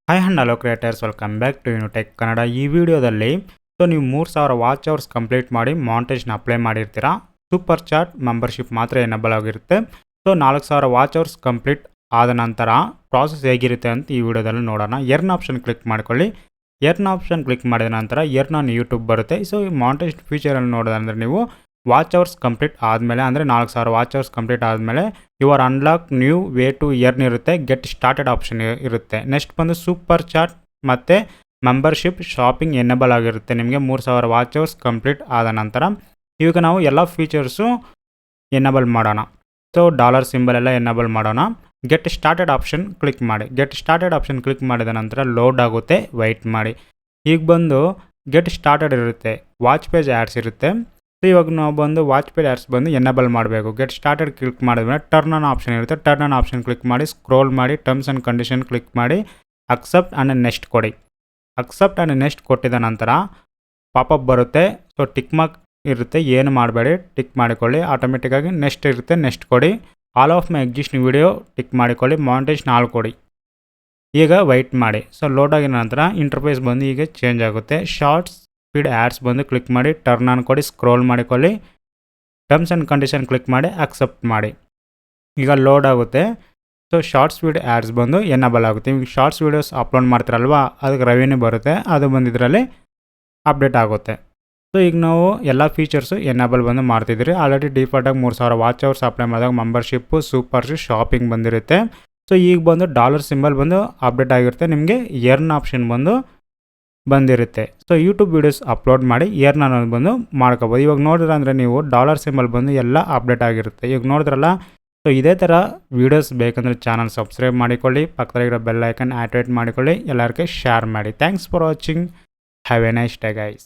Hi and hello creators, welcome back to Unitech Kannada. ಈ ವಿಡಿಯೋದಲ್ಲಿ ನೀವು 3000 ವಾಚ್ ಅವರ್ಸ್ ಕಂಪ್ಲೀಟ್ ಮಾಡಿ ಮಾಂಟೇಜ್ನ ಅಪ್ಲೈ ಮಾಡಿರ್ತೀರಾ. ಸೂಪರ್ ಚಾಟ್ ಮೆಂಬರ್ಶಿಪ್ ಮಾತ್ರ ಎನೇಬಲ್ ಆಗಿರುತ್ತೆ. 4000 ವಾಚ್ ಅವರ್ಸ್ ಕಂಪ್ಲೀಟ್ ಆದ ನಂತರ ಪ್ರಾಸೆಸ್ ಹೇಗಿರುತ್ತೆ ಅಂತ ಈ ವಿಡಿಯೋದಲ್ಲಿ ನೋಡೋಣ. ಎರ್ನ್ ಆಪ್ಷನ್ ಕ್ಲಿಕ್ ಮಾಡ್ಕೊಳ್ಳಿ. ಎರ್ನ್ ಆಪ್ಷನ್ ಕ್ಲಿಕ್ ಮಾಡಿದ ನಂತರ ಎರ್ನ್ ಆನ್ ಯೂಟ್ಯೂಬ್ ಬರುತ್ತೆ. ಸೊ ಈ ಮಾಂಟೇಜ್ ಫೀಚರಲ್ಲಿ ನೋಡೋದಂದರೆ ನೀವು ವಾಚ್ ಅವರ್ಸ್ ಕಂಪ್ಲೀಟ್ ಆದಮೇಲೆ, ಅಂದರೆ 4000 ವಾಚ್ ಅವರ್ಸ್ ಕಂಪ್ಲೀಟ್ ಆದಮೇಲೆ your unlock new way to earn ಇರುತ್ತೆ. ಗೆಟ್ ಸ್ಟಾರ್ಟೆಡ್ ಆಪ್ಷನ್ ಇರುತ್ತೆ. ನೆಕ್ಸ್ಟ್ ಬಂದು ಸೂಪರ್ ಚಾಟ್ ಮತ್ತು ಮೆಂಬರ್ಶಿಪ್ ಶಾಪಿಂಗ್ ಎನೇಬಲ್ ಆಗಿರುತ್ತೆ ನಿಮಗೆ 3000 ವಾಚ್ ಅವರ್ಸ್ ಕಂಪ್ಲೀಟ್ ಆದ ನಂತರ. ಇವಾಗ ನಾವು ಎಲ್ಲ ಫೀಚರ್ಸು ಎನೇಬಲ್ ಮಾಡೋಣ. ಸೊ ಡಾಲರ್ ಸಿಂಬಲ್ ಎಲ್ಲ ಎನೇಬಲ್ ಮಾಡೋಣ. ಗೆಟ್ ಸ್ಟಾರ್ಟೆಡ್ ಆಪ್ಷನ್ ಕ್ಲಿಕ್ ಮಾಡಿ. ಗೆಟ್ ಸ್ಟಾರ್ಟೆಡ್ ಆಪ್ಷನ್ ಕ್ಲಿಕ್ ಮಾಡಿದ ನಂತರ ಲೋಡ್ ಆಗುತ್ತೆ, ವೆಯ್ಟ್ ಮಾಡಿ. ಈಗ ಬಂದು ಗೆಟ್ ಸ್ಟಾರ್ಟೆಡ್ ಇರುತ್ತೆ, ವಾಚ್ ಪೇಜ್ ಆ್ಯಡ್ಸ್ ಇರುತ್ತೆ. ಸೊ ಇವಾಗ ನಾವು ಬಂದು ವಾಚ್ ಪೇಜ್ ಆ್ಯಡ್ಸ್ ಬಂದು ಎನೇಬಲ್ ಮಾಡಬೇಕು. ಗೆಟ್ ಸ್ಟಾರ್ಟೆಡ್ ಕ್ಲಿಕ್ ಮಾಡಿದ್ಮೇಲೆ ಟರ್ನ್ ಆನ್ ಆಪ್ಷನ್ ಇರುತ್ತೆ. ಟರ್ನ್ ಆನ್ ಆಪ್ಷನ್ ಕ್ಲಿಕ್ ಮಾಡಿ, ಸ್ಕ್ರೋಲ್ ಮಾಡಿ, ಟರ್ಮ್ಸ್ ಆ್ಯಂಡ್ ಕಂಡೀಷನ್ ಕ್ಲಿಕ್ ಮಾಡಿ, ಅಕ್ಸೆಪ್ಟ್ ಆ್ಯಂಡ್ ನೆಕ್ಸ್ಟ್ ಕೊಡಿ. ಅಕ್ಸೆಪ್ಟ್ ಆ್ಯಂಡ್ ನೆಕ್ಸ್ಟ್ ಕೊಟ್ಟಿದ ನಂತರ ಪಾಪಪ್ ಬರುತ್ತೆ. ಸೊ ಟಿಕ್ ಮಾರ್ಕ್ ಇರುತ್ತೆ, ಏನು ಮಾಡಬೇಡಿ, ಟಿಕ್ ಮಾಡಿಕೊಳ್ಳಿ. ಆಟೋಮೆಟಿಕ್ಕಾಗಿ ನೆಕ್ಸ್ಟ್ ಇರುತ್ತೆ, ನೆಕ್ಸ್ಟ್ ಕೊಡಿ. All of my existing video tick ಮಾಡಿಕೊಳ್ಳಿ. ಮಾಂಟೇಜ್ನ ಆಲ್ ಕೊಡಿ. ಈಗ ವೆಯ್ಟ್ ಮಾಡಿ. ಸೊ ಲೋಡ್ ಆಗಿದ ನಂತರ ಇಂಟರ್ಫೇಸ್ ಬಂದು ಈಗ ಚೇಂಜ್ ಆಗುತ್ತೆ. ಶಾರ್ಟ್ಸ್ ಫೀಡ್ ಆ್ಯಡ್ಸ್ ಬಂದು ಕ್ಲಿಕ್ ಮಾಡಿ, ಟರ್ನ್ ಆನ್ ಕೊಡಿ, ಸ್ಕ್ರೋಲ್ ಮಾಡಿಕೊಳ್ಳಿ, ಟರ್ಮ್ಸ್ ಆ್ಯಂಡ್ ಕಂಡೀಷನ್ ಕ್ಲಿಕ್ ಮಾಡಿ, ಅಕ್ಸೆಪ್ಟ್ ಮಾಡಿ. ಈಗ ಲೋಡ್ ಆಗುತ್ತೆ. ಸೊ ಶಾರ್ಟ್ಸ್ ಫೀಡ್ ಆ್ಯಡ್ಸ್ ಬಂದು ಎನೇಬಲ್ ಆಗುತ್ತೆ. ಈಗ ಶಾರ್ಟ್ಸ್ ವೀಡಿಯೋಸ್ ಅಪ್ಲೋಡ್ ಮಾಡ್ತಾರಲ್ವ, ಅದಕ್ಕೆ ರೆವಿನ್ಯೂ ಬರುತ್ತೆ, ಅದು ಬಂದು ಇದರಲ್ಲಿ ಅಪ್ಡೇಟ್ ಆಗುತ್ತೆ. ಸೊ ಈಗ ನಾವು ಎಲ್ಲ ಫೀಚರ್ಸು ಎನೇಬಲ್ ಬಂದು ಮಾಡ್ತಿದ್ದೀರಿ. ಆಲ್ರೆಡಿ ಡಿಫಾಲ್ಟಾಗಿ 3000 ವಾಚ್ ಅವರ್ಸ್ ಅಪ್ಲೈ ಮಾಡಿದಾಗ ಮೆಂಬರ್ಶಿಪ್ಪು, ಸೂಪರ್ಸು, ಶಾಪಿಂಗ್ ಬಂದಿರುತ್ತೆ. ಸೊ ಈಗ ಬಂದು ಡಾಲರ್ ಸಿಂಬಲ್ ಬಂದು ಅಪ್ಡೇಟ್ ಆಗಿರುತ್ತೆ. ನಿಮಗೆ ಎರ್ನ್ ಆಪ್ಷನ್ ಬಂದಿರುತ್ತೆ. ಸೊ ಯೂಟ್ಯೂಬ್ ವೀಡಿಯೋಸ್ ಅಪ್ಲೋಡ್ ಮಾಡಿ ಎರ್ನ್ ಅನ್ನೋದು ಬಂದು ಮಾಡ್ಕೋಬೋದು. ಇವಾಗ ನೋಡಿದ್ರೆ ಅಂದರೆ ನೀವು ಡಾಲರ್ ಸಿಂಬಲ್ ಬಂದು ಎಲ್ಲ ಅಪ್ಡೇಟ್ ಆಗಿರುತ್ತೆ. ಈಗ ನೋಡಿದ್ರಲ್ಲ. ಸೊ ಇದೇ ಥರ ವೀಡಿಯೋಸ್ ಬೇಕಂದರೆ ಚಾನಲ್ ಸಬ್ಸ್ಕ್ರೈಬ್ ಮಾಡಿಕೊಳ್ಳಿ, ಪಕ್ಕದಲ್ಲಿರೋ ಬೆಲ್ ಐಕನ್ ಆಕ್ಟಿವೇಟ್ ಮಾಡಿಕೊಳ್ಳಿ, ಎಲ್ಲರಿಗೆ ಶೇರ್ ಮಾಡಿ. Thanks for watching. Have A nice day guys.